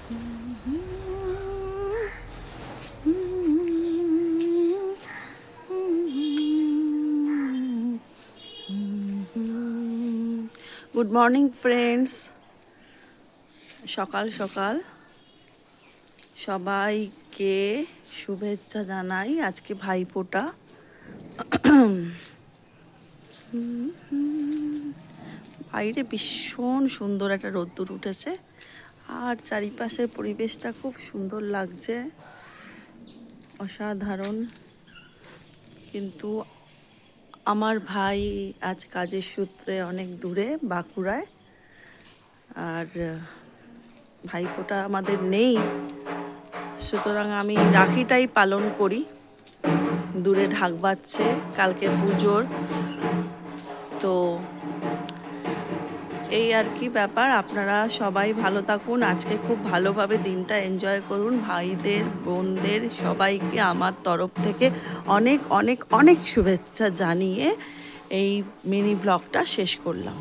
Good morning friends, সকাল সকাল সবাইকে শুভেচ্ছা জানাই। আজকে ভাইফোঁটা। বাইরে ভীষণ সুন্দর একটা রোদ্দুর উঠেছে আর চারিপাশের পরিবেশটা খুব সুন্দর লাগছে, অসাধারণ। কিন্তু আমার ভাই আজ কাজের সূত্রে অনেক দূরে, বাঁকুড়ায়। আর ভাইফোঁটা আমাদের নেই, সুতরাং আমি রাখিটাই পালন করি। দূরে ঢাক বাজছে, কালকে পুজোর, তো এই আর কি ব্যাপার। আপনারা সবাই ভালো থাকুন, আজকে খুব ভালোভাবে দিনটা এনজয় করুন। ভাইদের, বোনদের সবাইকে আমার তরফ থেকে অনেক অনেক অনেক শুভেচ্ছা জানিয়ে এই মিনি ব্লগটা শেষ করলাম।